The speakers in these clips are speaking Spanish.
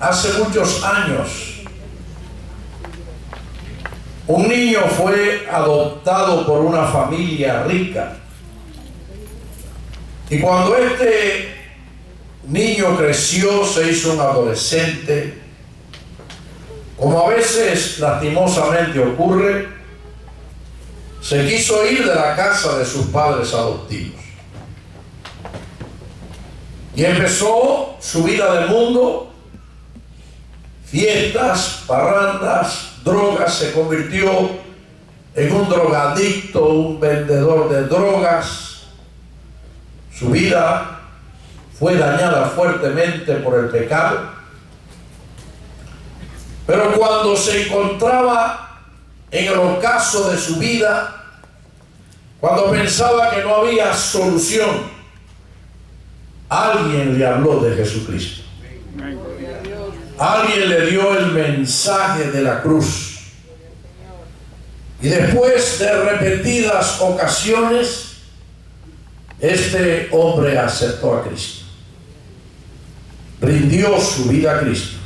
Hace muchos años, un niño fue adoptado por una familia rica. Y cuando este niño creció, se hizo un adolescente, como a veces lastimosamente ocurre, se quiso ir de la casa de sus padres adoptivos. Y empezó su vida del mundo, fiestas, parrandas, drogas. Se convirtió en un drogadicto, un vendedor de drogas. Su vida fue dañada fuertemente por el pecado. Pero cuando se encontraba en el ocaso de su vida, cuando pensaba que no había solución, alguien le habló de Jesucristo. Alguien le dio el mensaje de la cruz. Y después de repetidas ocasiones, este hombre aceptó a Cristo. Rindió su vida a Cristo.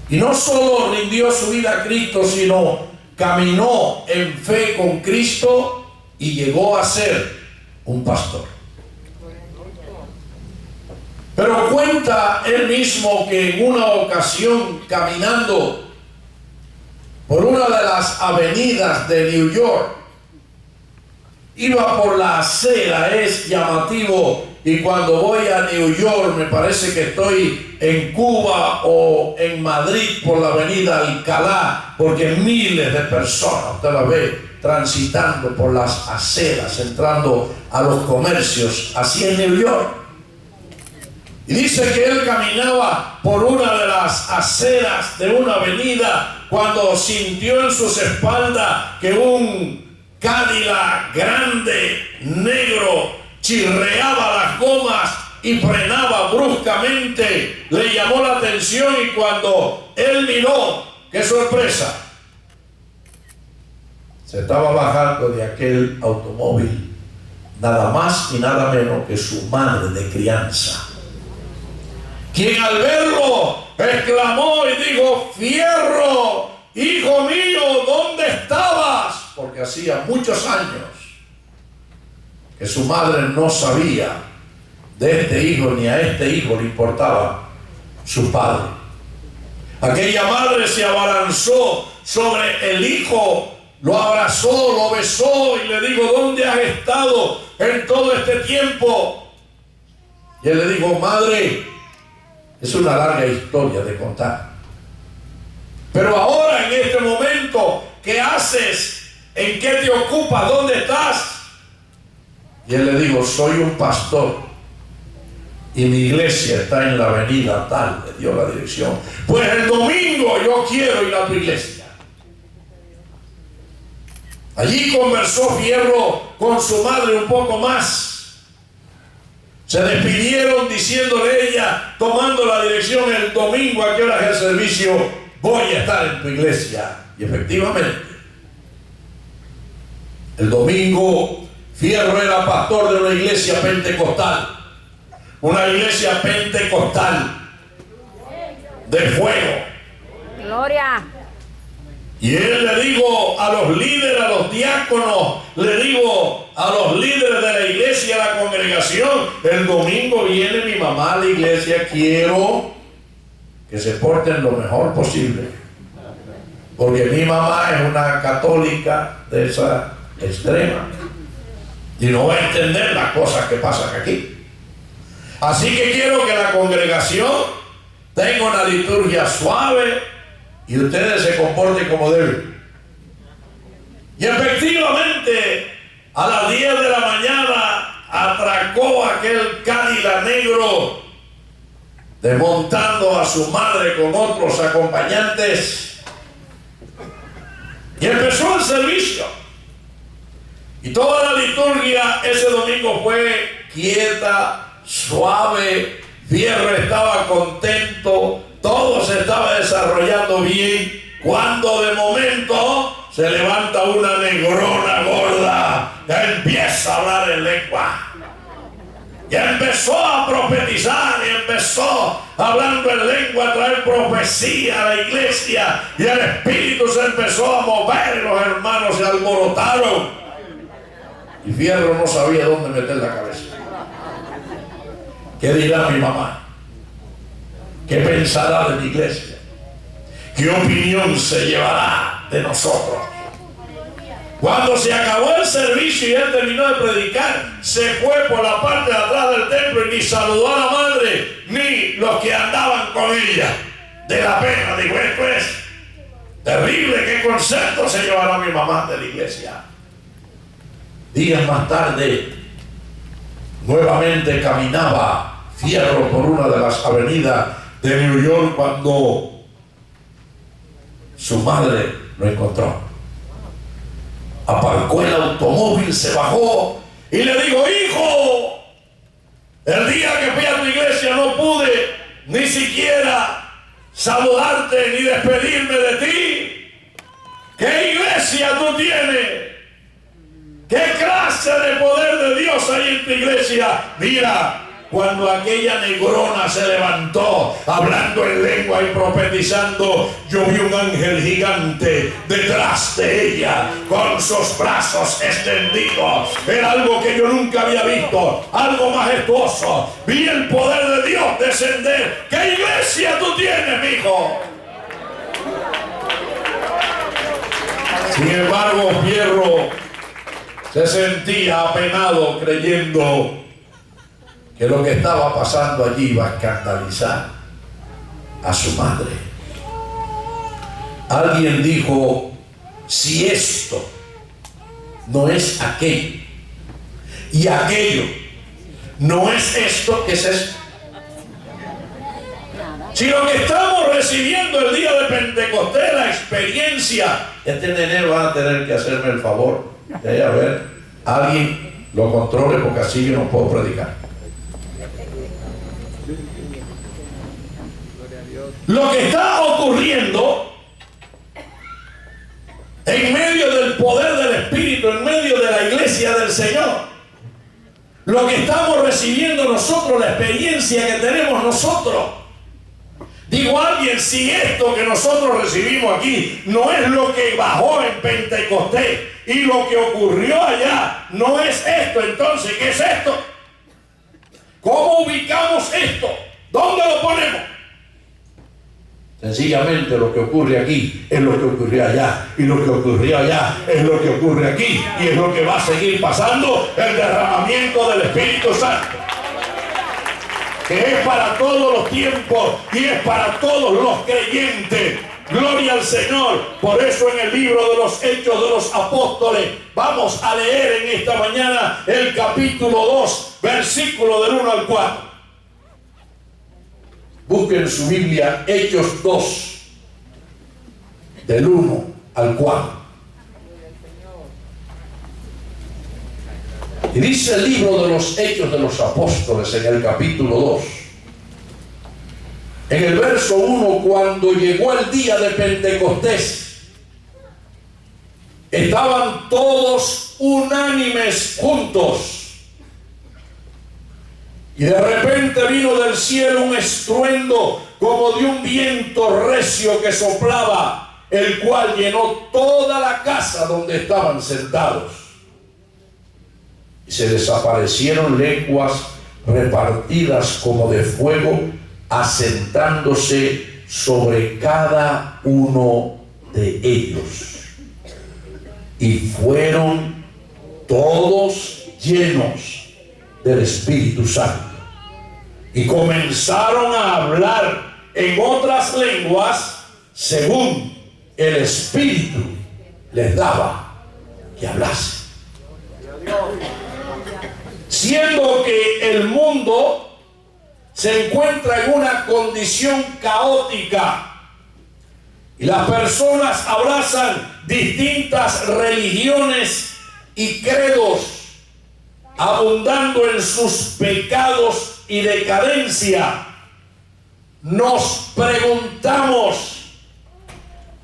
Y no solo rindió su vida a Cristo, sino caminó en fe con Cristo y llegó a ser un pastor. Pero cuenta él mismo que en una ocasión, caminando por una de las avenidas de New York, iba por la acera. Es llamativo, y cuando voy a New York me parece que estoy en Cuba o en Madrid por la avenida Alcalá, porque miles de personas usted la ve transitando por las aceras, entrando a los comercios, así en New York. Y dice que él caminaba por una de las aceras de una avenida cuando sintió en sus espaldas que un Cadillac grande, negro, chirreaba las gomas y frenaba bruscamente. Le llamó la atención y cuando él miró, ¡qué sorpresa! Se estaba bajando de aquel automóvil nada más y nada menos que su madre de crianza, quien al verlo exclamó y dijo: ¡Fierro, hijo mío, ¿dónde estabas? Porque hacía muchos años que su madre no sabía de este hijo, ni a este hijo le importaba su padre. Aquella madre se abalanzó sobre el hijo, lo abrazó, lo besó y le dijo: ¿dónde has estado en todo este tiempo? Y él le dijo: madre, es una larga historia de contar, pero ahora, en este momento, ¿qué haces? ¿En qué te ocupas? ¿Dónde estás? Y él le dijo: soy un pastor y mi iglesia está en la avenida tal. Le dio la dirección. Pues el domingo yo quiero ir a tu iglesia. Allí conversó Fierro con su madre un poco más. Se despidieron diciéndole ella, tomando la dirección: el domingo, ¿a qué hora es el servicio? Voy a estar en tu iglesia. Y efectivamente, el domingo Fierro era pastor de una iglesia pentecostal. Una iglesia pentecostal de fuego. Gloria. Y él le dijo a los líderes, a los diáconos, le digo a los líderes de la iglesia, a la congregación: el domingo viene mi mamá a la iglesia, quiero que se porten lo mejor posible, porque mi mamá es una católica de esa extrema y no va a entender las cosas que pasan aquí. Así que quiero que la congregación tenga una liturgia suave y ustedes se comporten como deben. Y efectivamente, a las 10 de la mañana atracó aquel Cadillac negro, desmontando a su madre con otros acompañantes, y empezó el servicio. Y toda la liturgia ese domingo fue quieta, suave. Fierro estaba contento, todo se estaba desarrollando bien, cuando de momento se levanta una negrona gorda que empieza a hablar en lengua. Y empezó a profetizar y empezó hablando en lengua a traer profecía a la iglesia. Y el Espíritu se empezó a mover y los hermanos se alborotaron. Y Fierro no sabía dónde meter la cabeza. ¿Qué dirá mi mamá? ¿Qué pensará de mi iglesia? ¿Qué opinión se llevará de nosotros? Cuando se acabó el servicio y él terminó de predicar, se fue por la parte de atrás del templo y ni saludó a la madre ni los que andaban con ella. De la pena, dijo, esto es terrible, ¿qué concepto se llevará mi mamá de la iglesia? Días más tarde, nuevamente caminaba Fierro por una de las avenidas de New York cuando su madre lo encontró. Aparcó el automóvil, se bajó y le dijo, hijo, el día que fui a tu iglesia no pude ni siquiera saludarte ni despedirme de ti. ¿Qué iglesia tú tienes? ¿Qué clase de poder de Dios hay en tu iglesia? Mira, cuando aquella negrona se levantó hablando en lengua y profetizando, yo vi un ángel gigante detrás de ella con sus brazos extendidos. Era algo que yo nunca había visto, algo majestuoso. Vi el poder de Dios descender. ¿Qué iglesia tú tienes, mijo? Sin embargo, Fierro se sentía apenado creyendo que lo que estaba pasando allí iba a escandalizar a su madre. Alguien dijo, si esto no es aquello y aquello no es esto, ¿qué es esto? Si lo que estamos recibiendo el día de Pentecostés, la experiencia, este nene va a tener que hacerme el favor de a ver, alguien lo controle porque así yo no puedo predicar. Lo que está ocurriendo en medio del poder del Espíritu, en medio de la iglesia del Señor, lo que estamos recibiendo nosotros, la experiencia que tenemos nosotros. Digo alguien, si esto que nosotros recibimos aquí no es lo que bajó en Pentecostés y lo que ocurrió allá no es esto, entonces ¿qué es esto? ¿Cómo ubicamos esto? ¿Dónde lo ponemos? Sencillamente lo que ocurre aquí es lo que ocurrió allá, y lo que ocurrió allá es lo que ocurre aquí, y es lo que va a seguir pasando, el derramamiento del Espíritu Santo, que es para todos los tiempos y es para todos los creyentes. Gloria al Señor. Por eso en el libro de los Hechos de los Apóstoles vamos a leer en esta mañana el capítulo 2, versículo del 1 al 4. Busquen su Biblia, Hechos 2, del 1 al 4. Y dice el libro de los Hechos de los Apóstoles en el capítulo 2, en el verso 1, cuando llegó el día de Pentecostés, estaban todos unánimes juntos. Y de repente vino del cielo un estruendo como de un viento recio que soplaba, el cual llenó toda la casa donde estaban sentados. Y se desaparecieron lenguas repartidas como de fuego, asentándose sobre cada uno de ellos. Y fueron todos llenos del Espíritu Santo y comenzaron a hablar en otras lenguas según el Espíritu les daba que hablase. Siendo que el mundo se encuentra en una condición caótica y las personas abrazan distintas religiones y credos, abundando en sus pecados y decadencia, nos preguntamos,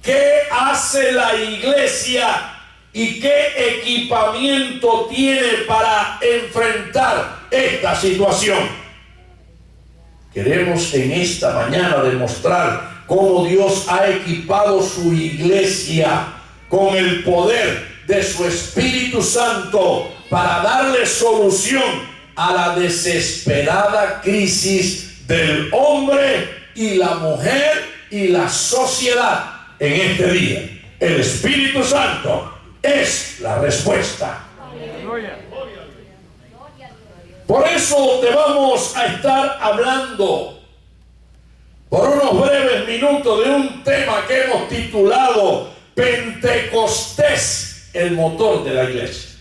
¿qué hace la iglesia y qué equipamiento tiene para enfrentar esta situación. Queremos en esta mañana demostrar cómo Dios ha equipado su iglesia con el poder de su Espíritu Santo para darle solución a la desesperada crisis del hombre y la mujer y la sociedad en este día. El Espíritu Santo es la respuesta. Por eso te vamos a estar hablando por unos breves minutos de un tema que hemos titulado Pentecostés, el motor de la iglesia.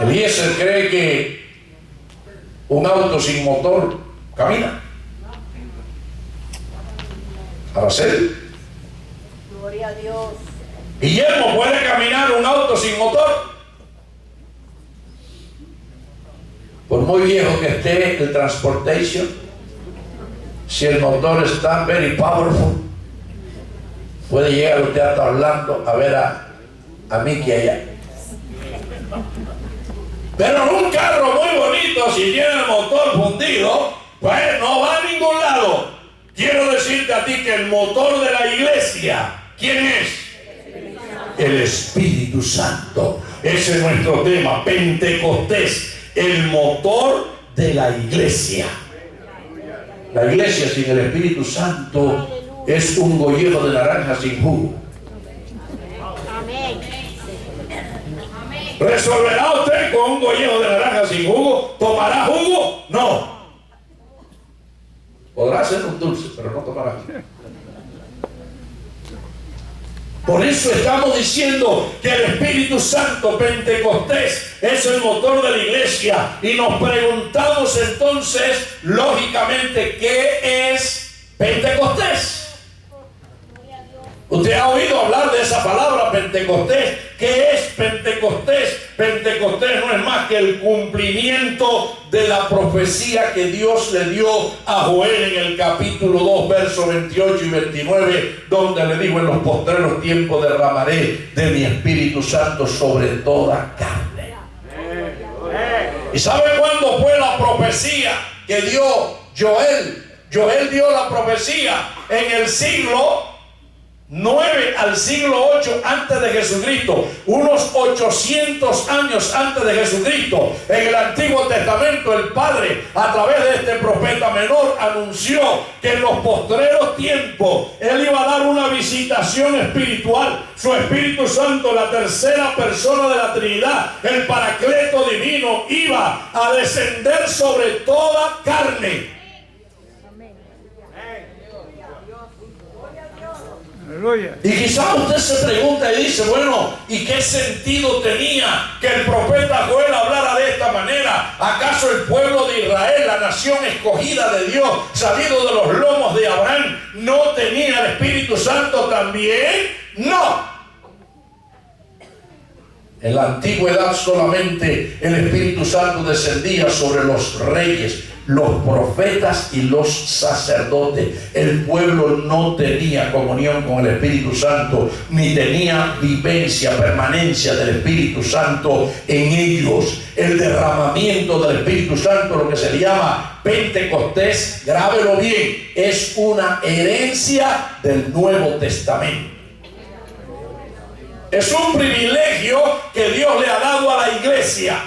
Eliezer cree que un auto sin motor camina. Araceli. Gloria a Dios. Guillermo, ¿puede caminar un auto sin motor? Por muy viejo que esté el transportation, si el motor está very powerful, puede llegar usted hasta Orlando a ver a Mickey allá. Pero un carro muy bonito, si tiene el motor fundido, pues no va a ningún lado. Quiero decirte a ti que el motor de la iglesia, ¿quién es? El Espíritu Santo. Ese es nuestro tema, Pentecostés, el motor de la iglesia. La iglesia sin el Espíritu Santo es un gollejo de naranja sin jugo. Amén. ¿Resolverá usted con un gollejo de naranja sin jugo? ¿Tomará jugo? No. Podrá ser un dulce, pero no tomará jugo. Por eso estamos diciendo que el Espíritu Santo, Pentecostés, es el motor de la iglesia. Y nos preguntamos entonces, lógicamente, ¿qué es Pentecostés? Usted ha oído hablar de esa palabra Pentecostés. ¿Qué es Pentecostés? Pentecostés no es más que el cumplimiento de la profecía que Dios le dio a Joel en el capítulo 2, versos 28 y 29, donde le dijo: en los postreros tiempos derramaré de mi Espíritu Santo sobre toda carne. ¿Y sabe cuándo fue la profecía que dio Joel? Joel dio la profecía en el siglo 9 al siglo 8 antes de Jesucristo, unos 800 años antes de Jesucristo. En el Antiguo Testamento el Padre, a través de este profeta menor, anunció que en los postreros tiempos Él iba a dar una visitación espiritual. Su Espíritu Santo, la tercera persona de la Trinidad, el Paracleto divino, iba a descender sobre toda carne. Y quizás usted se pregunta y dice: bueno, ¿y qué sentido tenía que el profeta Joel hablara de esta manera? ¿Acaso el pueblo de Israel, la nación escogida de Dios, salido de los lomos de Abraham, no tenía el Espíritu Santo también? No. En la antigüedad solamente el Espíritu Santo descendía sobre los reyes, los profetas y los sacerdotes. El pueblo no tenía comunión con el Espíritu Santo, ni tenía vivencia, permanencia del Espíritu Santo en ellos. El derramamiento del Espíritu Santo, lo que se le llama Pentecostés, grábelo bien, es una herencia del Nuevo Testamento. Es un privilegio que Dios le ha dado a la iglesia.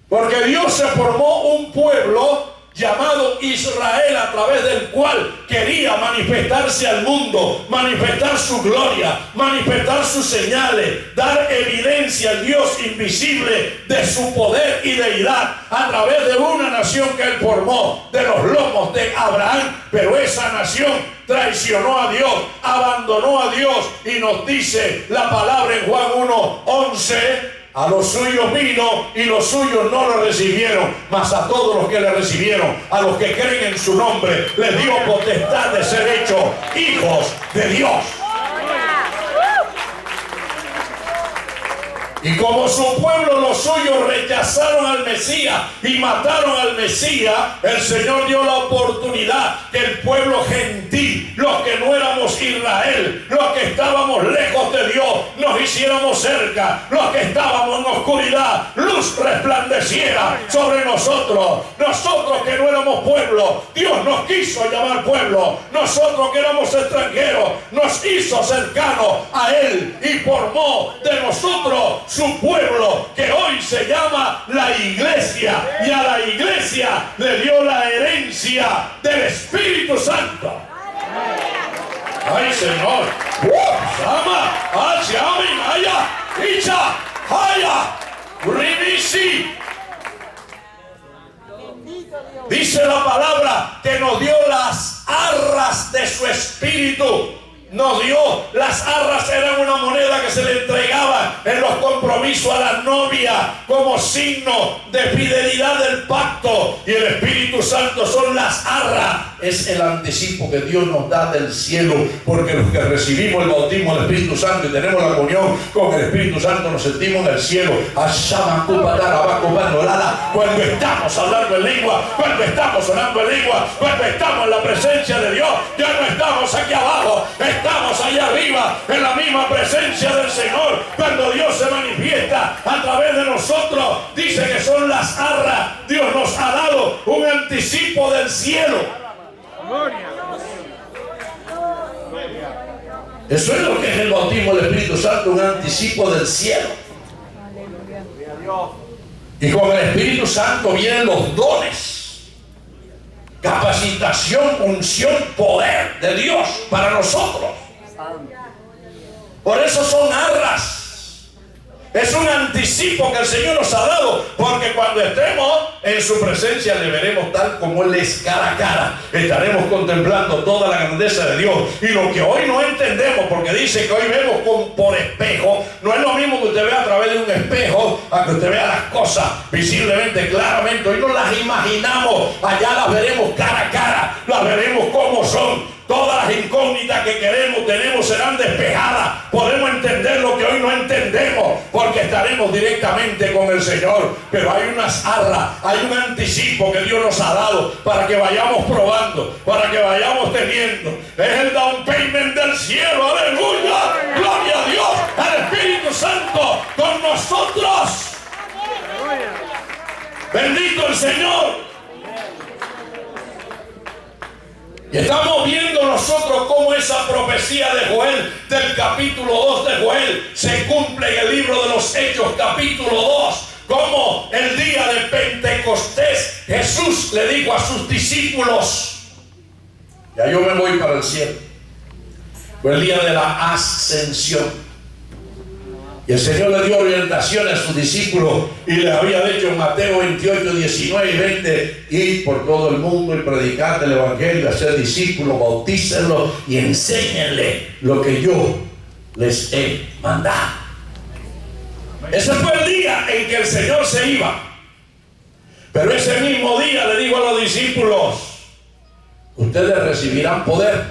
Porque Dios se formó un pueblo llamado Israel, a través del cual quería manifestarse al mundo, manifestar su gloria, manifestar sus señales, dar evidencia al Dios invisible de su poder y deidad a través de una nación que Él formó de los lomos de Abraham. Pero esa nación traicionó a Dios, abandonó a Dios, y nos dice la palabra en Juan 1:11: a los suyos vino y los suyos no lo recibieron, mas a todos los que le recibieron, a los que creen en su nombre, les dio potestad de ser hechos hijos de Dios. Y como su pueblo, los suyos, rechazaron al Mesías y mataron al Mesías, el Señor dio la oportunidad que el pueblo gentil los que no éramos Israel, los que estábamos lejos de Dios, nos hiciéramos cerca, los que estábamos en oscuridad, luz resplandeciera sobre nosotros. Nosotros que no éramos pueblo, Dios nos quiso llamar pueblo. Nosotros que éramos extranjeros, nos hizo cercanos a Él y formó de nosotros su pueblo, que hoy se llama la iglesia, y a la iglesia le dio la herencia del Espíritu Santo. ¡Ay, Señor! ¡Sama! ¡Achamin! ¡Aya! ¡Icha! ¡Aya! ¡Rimisi! Dice la palabra que nos dio las arras de su Espíritu. Nos dio, las arras eran una moneda que se le entregaba en los compromisos a la novia como signo de fidelidad del pacto, y el Espíritu Santo son las arras. Es el anticipo que Dios nos da del cielo, porque los que recibimos el bautismo del Espíritu Santo y tenemos la comunión con el Espíritu Santo nos sentimos en el cielo. Cuando estamos hablando en lengua, cuando estamos orando en lengua, cuando estamos en la presencia de Dios, ya no estamos aquí abajo, estamos allá arriba en la misma presencia del Señor. Cuando Dios se manifiesta a través de nosotros, dice que son las arras. Dios nos ha dado un anticipo del cielo. Eso es lo que es el bautismo del Espíritu Santo, un anticipo del cielo. Y con el Espíritu Santo vienen los dones, capacitación, unción, poder de Dios para nosotros. Por eso son arras. Es un anticipo que el Señor nos ha dado, porque cuando estemos en su presencia le veremos tal como Él es, cara a cara. Estaremos contemplando toda la grandeza de Dios. Y lo que hoy no entendemos, porque dice que hoy vemos por espejo, no es lo mismo que usted vea a través de un espejo a que usted vea las cosas visiblemente, claramente. Hoy no las imaginamos, allá las veremos cara a cara, las veremos como son. Todas las incógnitas que tenemos serán despejadas. Podemos entender lo que hoy no entendemos, porque estaremos directamente con el Señor. Pero hay unas arras, hay un anticipo que Dios nos ha dado para que vayamos probando, para que vayamos teniendo. Es el down payment del cielo. ¡Aleluya! ¡Gloria a Dios! ¡Al Espíritu Santo con nosotros! ¡Bendito el Señor! Y estamos viendo nosotros cómo esa profecía de Joel, del capítulo 2 de Joel, se cumple en el libro de los Hechos, capítulo 2. Como el día de Pentecostés, Jesús le dijo a sus discípulos: ya yo me voy para el cielo. Fue el día de la ascensión. Y el Señor le dio orientación a sus discípulos y les había dicho en Mateo 28, 19 y 20: ir por todo el mundo y predicar el evangelio, hacer discípulos, bautícenlos y enséñenle lo que yo les he mandado. Ese fue el día en que el Señor se iba. Pero ese mismo día le dijo a los discípulos: ustedes recibirán poder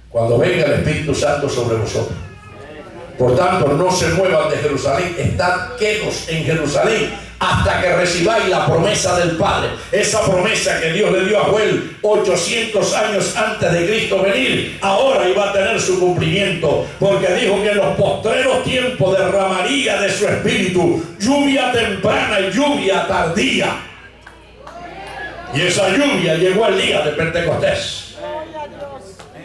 cuando venga el Espíritu Santo sobre vosotros. Por tanto, no se muevan de Jerusalén, estad quedos en Jerusalén hasta que recibáis la promesa del Padre. Esa promesa que Dios le dio a Joel 800 años antes de Cristo venir, ahora iba a tener su cumplimiento, porque dijo que en los postreros tiempos derramaría de su Espíritu lluvia temprana y lluvia tardía. Y esa lluvia llegó el día de Pentecostés.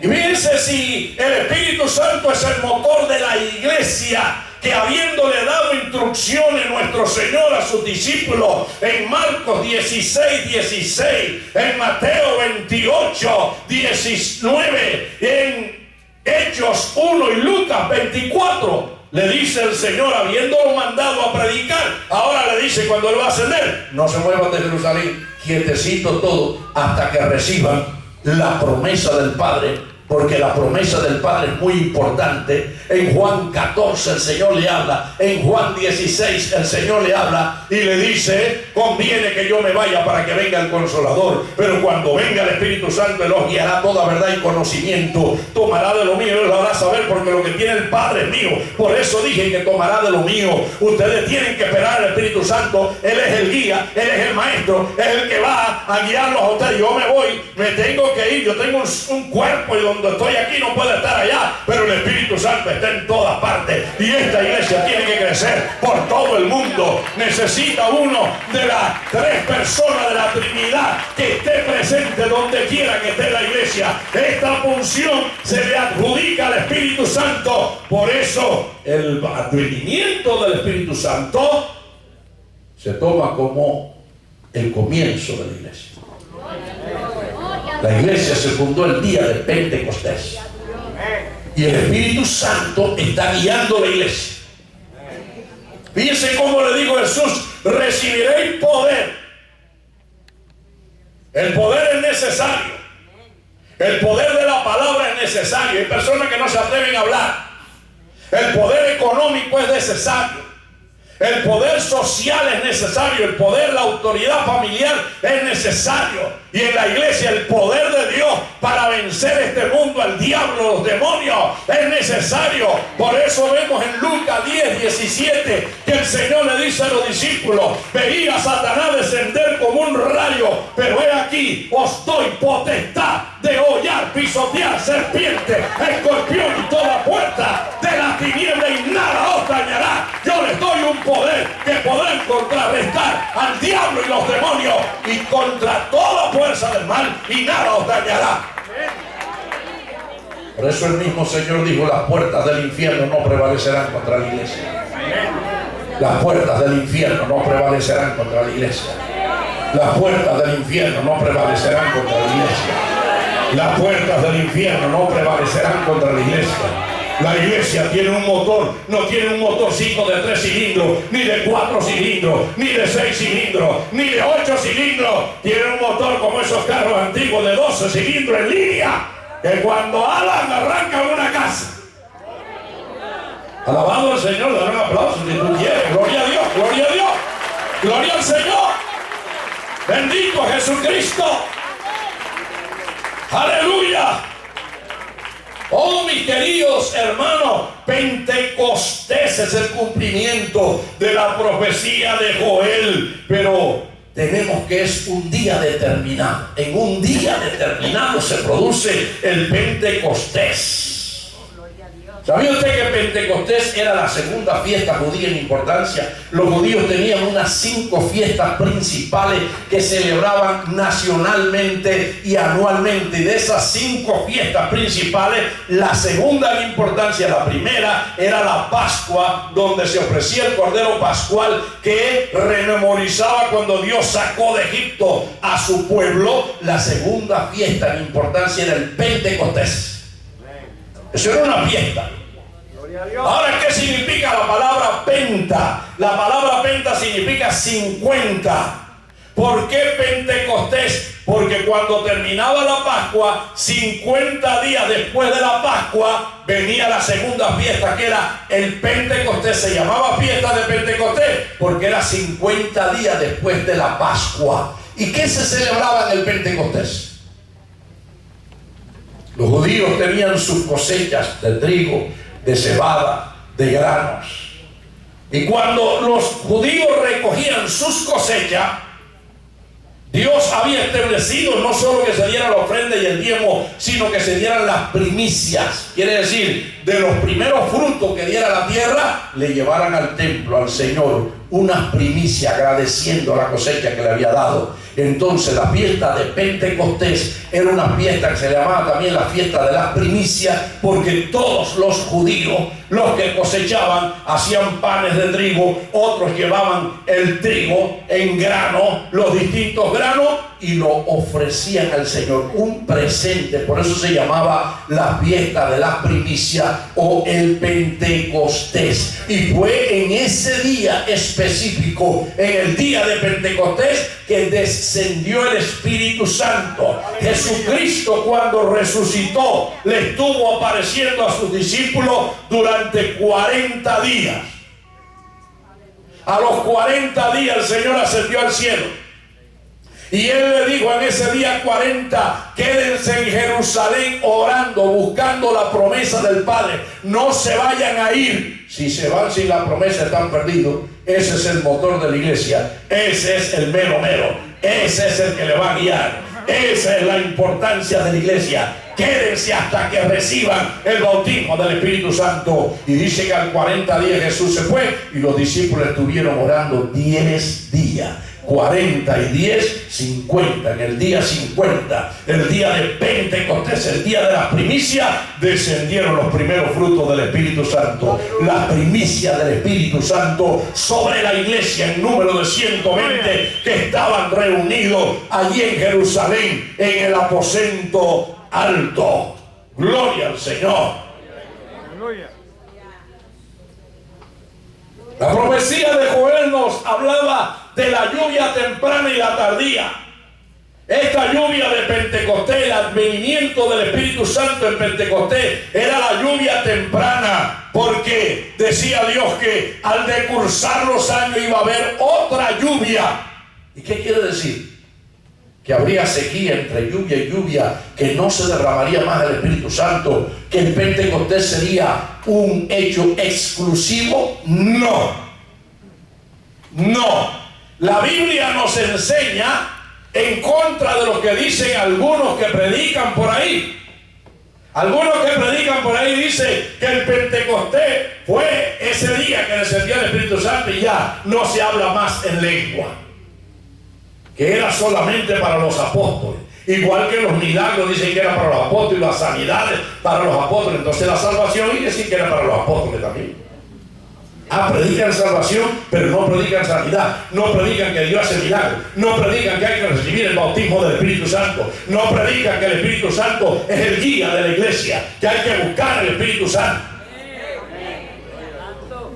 Y fíjense, si el Espíritu Santo es el motor de la iglesia, que habiéndole dado instrucciones nuestro Señor a sus discípulos en Marcos 16, 16, en Mateo 28, 19, en Hechos 1 y Lucas 24, le dice el Señor, habiéndolo mandado a predicar, ahora le dice cuando Él va a ascender: no se muevan de Jerusalén, quietecito todo, hasta que reciban la promesa del Padre, porque la promesa del Padre es muy importante. En Juan 14 el Señor le habla, en Juan 16 el Señor le habla y le dice: conviene que yo me vaya para que venga el Consolador, pero cuando venga el Espíritu Santo, Él os guiará toda verdad y conocimiento, tomará de lo mío, Él lo hará saber, porque lo que tiene el Padre es mío. Por eso dije que tomará de lo mío. Ustedes tienen que esperar al Espíritu Santo. Él es el guía, Él es el maestro, es el que va a guiarlos a ustedes. Yo me voy, me tengo que ir, yo tengo un cuerpo y donde estoy aquí no puedo estar allá, pero el Espíritu Santo está en todas partes y esta iglesia tiene que crecer por todo el mundo. Necesita uno de las tres personas de la Trinidad que esté presente donde quiera que esté la iglesia. Esta función se le adjudica al Espíritu Santo. Por eso el advenimiento del Espíritu Santo se toma como el comienzo de la iglesia. La iglesia se fundó el día de Pentecostés y el Espíritu Santo está guiando la iglesia. Fíjense cómo le dijo Jesús: recibiréis poder. El poder es necesario. El poder de la palabra es necesario. Hay personas que no se atreven a hablar. El poder económico es necesario. El poder social es necesario. El poder, la autoridad familiar es necesario. Y en la iglesia el poder de Dios para vencer este mundo, al diablo, los demonios, es necesario. Por eso vemos en Lucas 10:17 que el Señor le dice a los discípulos: veía a Satanás descender como un rayo, pero he aquí os doy potestad de hollar, pisotear serpiente, escorpión y toda puerta de la tiniebla, y nada os dañará. Yo les doy un poder que podrán contrarrestar al diablo y los demonios y contra toda fuerza del mal, y nada os dañará. Por eso el mismo Señor dijo: las puertas del infierno no prevalecerán contra la iglesia. Las puertas del infierno no prevalecerán contra la iglesia. Las puertas del infierno no prevalecerán contra la iglesia. Las puertas del infierno no prevalecerán contra la iglesia. La iglesia tiene un motor, no tiene un motorcito de 3 cilindros, ni de 4 cilindros, ni de 6 cilindros, ni de 8 cilindros. Tiene un motor como esos carros antiguos de 12 cilindros en línea, que cuando arrancan una casa. Alabado al Señor, dale un aplauso si tú quieres. Gloria a Dios, gloria a Dios, gloria al Señor. Bendito Jesucristo. Aleluya. Oh, mis queridos hermanos, Pentecostés es el cumplimiento de la profecía de Joel, pero tenemos que es un día determinado. En un día determinado se produce el Pentecostés. ¿Sabía usted que Pentecostés era la segunda fiesta judía en importancia? Los judíos tenían unas 5 fiestas principales que celebraban nacionalmente y anualmente. Y de esas 5 fiestas principales, la segunda en importancia, la primera, era la Pascua, donde se ofrecía el Cordero Pascual que rememorizaba cuando Dios sacó de Egipto a su pueblo. La segunda fiesta en importancia era el Pentecostés. Eso era una fiesta. Ahora, ¿qué significa la palabra penta? La palabra penta significa 50. ¿Por qué Pentecostés? Porque cuando terminaba la Pascua, 50 días después de la Pascua, venía la segunda fiesta, que era el Pentecostés. Se llamaba fiesta de Pentecostés porque era 50 días después de la Pascua. ¿Y qué se celebraba en el Pentecostés? Los judíos tenían sus cosechas de trigo, de cebada, de granos. Y cuando los judíos recogían sus cosechas, Dios había establecido no solo que se diera la ofrenda y el diezmo, sino que se dieran las primicias. Quiere decir, de los primeros frutos que diera la tierra, le llevaran al templo, al Señor, unas primicias, agradeciendo la cosecha que le había dado. Entonces la fiesta de Pentecostés era una fiesta que se llamaba también la fiesta de las primicias, porque todos los judíos, los que cosechaban, hacían panes de trigo, otros llevaban el trigo en grano, los distintos granos, y lo ofrecían al Señor, un presente. Por eso se llamaba la fiesta de la primicia o el Pentecostés. Y fue en ese día específico, en el día de Pentecostés, que descendió el Espíritu Santo. Jesucristo, cuando resucitó, le estuvo apareciendo a sus discípulos durante 40 días. A los 40 días el Señor ascendió al cielo. Y Él le dijo en ese día 40, quédense en Jerusalén orando, buscando la promesa del Padre. No se vayan a ir. Si se van sin la promesa están perdidos. Ese es el motor de la iglesia. Ese es el mero mero. Ese es el que le va a guiar. Esa es la importancia de la iglesia. Quédense hasta que reciban el bautismo del Espíritu Santo. Y dice que al 40 días Jesús se fue y los discípulos estuvieron orando 10 días. 40 y 10, 50. En el día 50, el día de Pentecostés, el día de la primicia, descendieron los primeros frutos del Espíritu Santo. La primicia del Espíritu Santo sobre la iglesia en número de 120 que estaban reunidos allí en Jerusalén en el aposento alto. Gloria al Señor. La profecía de Joel nos hablaba de la lluvia temprana y la tardía. Esta lluvia de Pentecostés, el advenimiento del Espíritu Santo en Pentecostés, era la lluvia temprana, porque decía Dios que al decursar los años iba a haber otra lluvia. ¿Y qué quiere decir? Que habría sequía entre lluvia y lluvia, que no se derramaría más el Espíritu Santo, que el Pentecostés sería un hecho exclusivo. No. La Biblia nos enseña en contra de lo que dicen algunos que predican por ahí. Algunos que predican por ahí dicen que el Pentecostés fue ese día que descendió el Espíritu Santo y ya no se habla más en lengua, que era solamente para los apóstoles. Igual que los milagros dicen que era para los apóstoles, las sanidades para los apóstoles. Entonces la salvación y decir que era para los apóstoles también. Predican salvación, pero no predican sanidad. No predican que Dios hace milagros. No predican que hay que recibir el bautismo del Espíritu Santo. No predican que el Espíritu Santo es el guía de la iglesia, que hay que buscar el Espíritu Santo.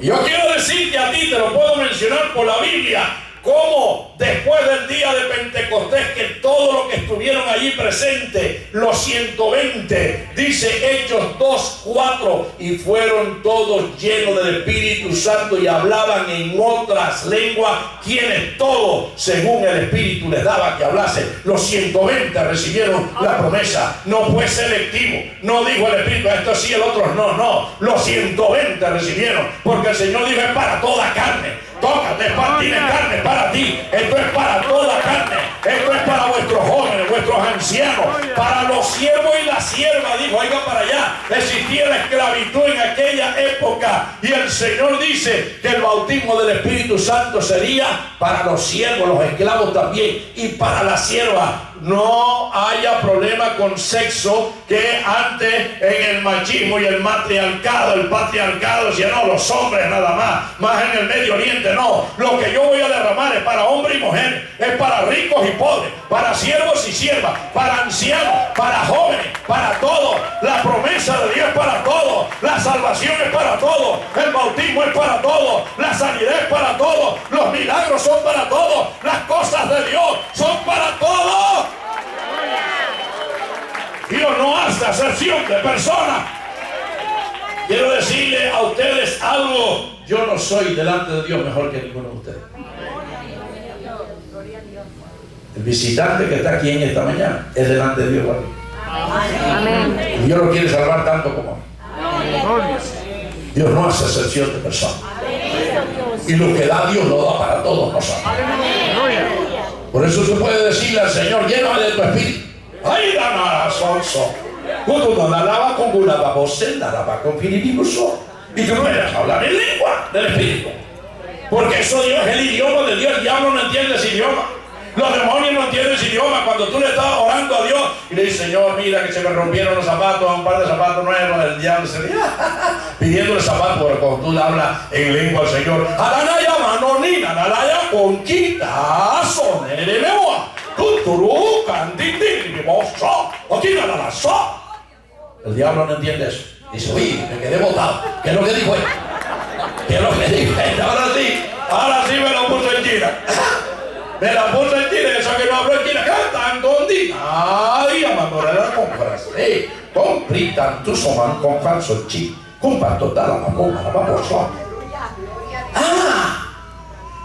Y yo quiero decirte a ti, te lo puedo mencionar por la Biblia, cómo después del día de Pentecostés, que todo lo que estuvieron allí presentes, los 120, dice Hechos 2:4, y fueron todos llenos del Espíritu Santo y hablaban en otras lenguas, quienes todos, según el Espíritu les daba que hablase. Los 120 recibieron la promesa. No fue selectivo. No dijo el Espíritu, esto sí, el otro no. Los 120 recibieron, porque el Señor dijo, es para toda carne. Tócate, tienes carne para ti. Esto es para toda carne. Esto es para vuestros jóvenes, vuestros ancianos, para los siervos y las siervas. Dijo, oiga para allá. Existía la esclavitud en aquella época. Y el Señor dice que el bautismo del Espíritu Santo sería para los siervos, los esclavos también, y para las siervas. No haya problema con sexo, que antes en el machismo y el matriarcado, el patriarcado decía, no, los hombres nada más en el Medio Oriente, no. Lo que yo voy a derramar es para hombres y mujeres, es para ricos y pobres, para siervos y siervas, para ancianos, para jóvenes, para todos. La promesa de Dios es para todos, la salvación es para todos, el bautismo es para todos, la sanidad es para todos, los milagros son para todos, las cosas de Dios son para todos. Dios no hace acepción de personas. Quiero decirle a ustedes algo. Yo no soy delante de Dios mejor que ninguno de ustedes. El visitante que está aquí en esta mañana es delante de Dios igual. Amén. Y Dios lo quiere salvar tanto como a mí. Dios no hace excepción de personas. Y lo que da Dios lo da para todos nosotros. Por eso se puede decirle al Señor, lléname de tu espíritu. ¡Ay, la marazonso! Cuando no la lava con una babose, la lava con filipinuso. Y tú puedes hablar en lengua del espíritu. Porque eso Dios es el idioma de Dios. El diablo no entiende ese idioma. Los demonios no entienden ese idioma. Cuando tú le estás orando a Dios y le dices, Señor, mira que se me rompieron los zapatos, un par de zapatos nuevos, el diablo se ríe pidiéndole zapatos. Pero cuando tú le hablas en lengua al Señor, Alanaya manonina, Nalaya conquita, sonere memoa. Tú turú, canditi, mozo, aquí no la so. El diablo no entiende eso. Dice, uy, me quedé botado. ¿Qué es lo que dijo él? ¿Qué es lo que dijo él? Ahora sí me lo puso en China. Me la puso en China, eso que no hablo en China. Cantan con di. Ay, amadora la compras. Compritan tu soman con falso chi. Comparto da la mamona, la babosa.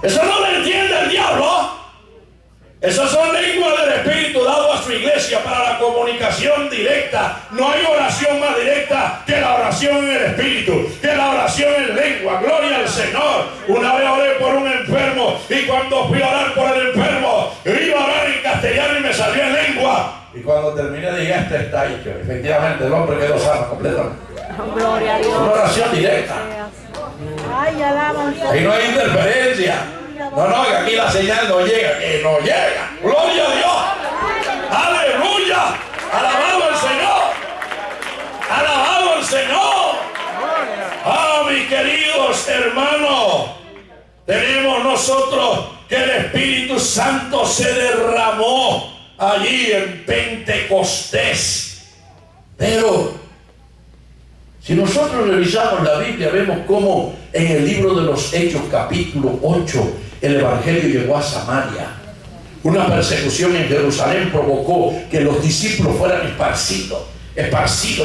Eso no lo entiende el diablo. Esas son lenguas del Espíritu dado a su iglesia para la comunicación directa. No hay oración más directa que la oración en el Espíritu, que la oración en lengua. Gloria al Señor. Una vez oré por un enfermo y cuando fui a orar por el enfermo, iba a orar en castellano y me salió en lengua. Y cuando terminé dije, este está hecho. Efectivamente, el hombre quedó sano completamente. Gloria a Dios. Una oración directa. Ay, alabanza. Ahí no hay interferencia. No, que aquí la señal no llega, que no llega. Gloria a Dios. Aleluya. Alabado el Señor. Alabado el Señor. Mis queridos hermanos, tenemos nosotros que el Espíritu Santo se derramó allí en Pentecostés. Pero si nosotros revisamos la Biblia, vemos cómo en el libro de los Hechos, capítulo 8, el Evangelio llegó a Samaria. Una persecución en Jerusalén provocó que los discípulos fueran esparcidos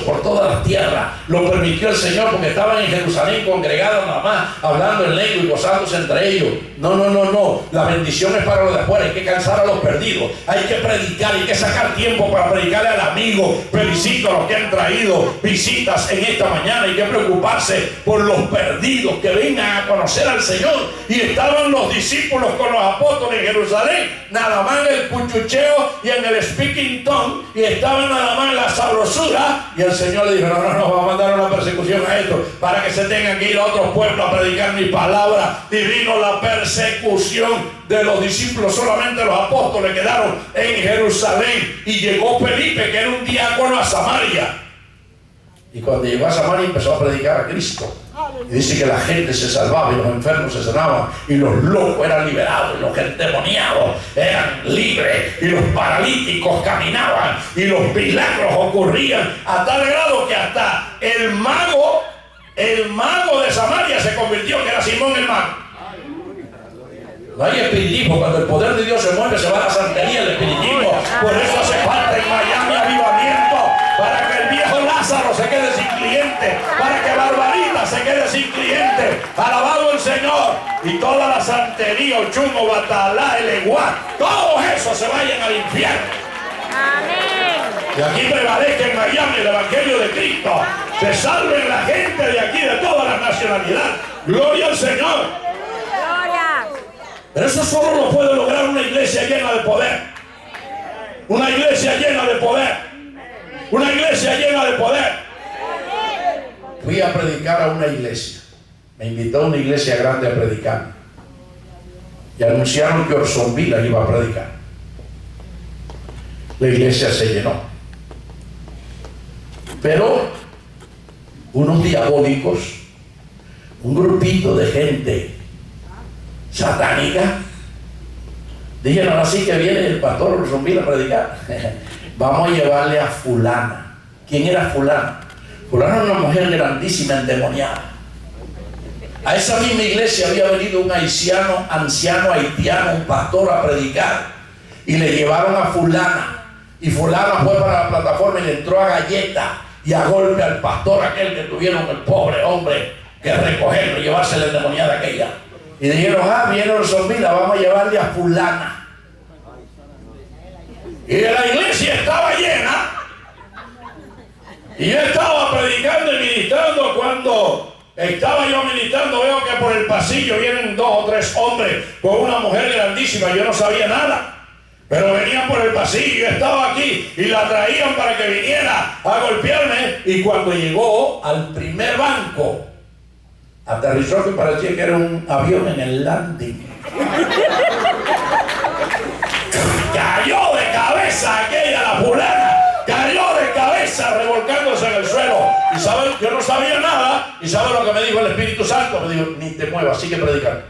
por toda la tierra. Lo permitió el Señor porque estaban en Jerusalén congregados nada más, hablando en lengua y gozándose entre ellos. No. La bendición es para los de afuera. Hay que cansar a los perdidos. Hay que predicar, hay que sacar tiempo para predicarle al amigo. Felicito a los que han traído visitas en esta mañana. Hay que preocuparse por los perdidos que vengan a conocer al Señor. Y estaban los discípulos con los apóstoles en Jerusalén, nada más en el cuchucheo y en el speaking tongue, y estaban nada más en la sabrosura. Y el Señor le dijo, no, va a mandar una persecución a esto para que se tengan que ir a otros pueblos a predicar mi palabra. Y vino la persecución de los discípulos. Solamente los apóstoles quedaron en Jerusalén. Y llegó Felipe, que era un diácono, a Samaria. Y cuando llegó a Samaria empezó a predicar a Cristo. Y dice que la gente se salvaba y los enfermos se sanaban y los locos eran liberados y los endemoniados eran libres y los paralíticos caminaban y los milagros ocurrían a tal grado que hasta el mago de Samaria se convirtió, que era Simón el mago. No hay espiritismo. Cuando el poder de Dios se mueve, se va a la santería, el espiritismo. Por eso hace falta en Miami avivamiento, para que el viejo Lázaro se quede sin cliente, para que Barbarita se quede sin cliente. Alabado el Señor. Y toda la santería, Ochungo, Batalá, el Eguá, todos esos se vayan al infierno. Amén. Y aquí prevalezca en Miami el Evangelio de Cristo. Se salven la gente de aquí, de todas las nacionalidades. Gloria al Señor. Pero eso solo lo puede lograr una iglesia llena de poder. Una iglesia llena de poder. Una iglesia llena de poder. Fui a predicar a una iglesia. Me invitó a una iglesia grande a predicar. Y anunciaron que Orson Villa iba a predicar. La iglesia se llenó. Pero unos diabólicos, un grupito de gente satánica, dijeron así que viene el pastor Orson Villa a predicar. Vamos a llevarle a fulana. ¿Quién era fulana? Fulana era una mujer grandísima, endemoniada. A esa misma iglesia había venido un anciano haitiano, un pastor a predicar, y le llevaron a fulana. Y fulana fue para la plataforma y le entró a galleta y a golpe al pastor aquel que tuvieron, el pobre hombre, que recogerlo y llevarse la endemoniada aquella. Y dijeron, viene Orson Villa, vamos a llevarle a fulana. Y la iglesia estaba llena. Y yo estaba predicando y ministrando. Cuando estaba yo ministrando, veo que por el pasillo vienen 2 o 3 hombres con una mujer grandísima. Yo no sabía nada, pero venían por el pasillo. Yo estaba aquí y la traían para que viniera a golpearme. Y cuando llegó al primer banco, aterrizó que parecía que era un avión en el landing. Cayó de cabeza aquella, la fulana. Cayó de cabeza revolcándose en el suelo. Y sabe, yo no sabía nada. Y sabe lo que me dijo el Espíritu Santo. Me dijo, ni te muevas, sigue predicando.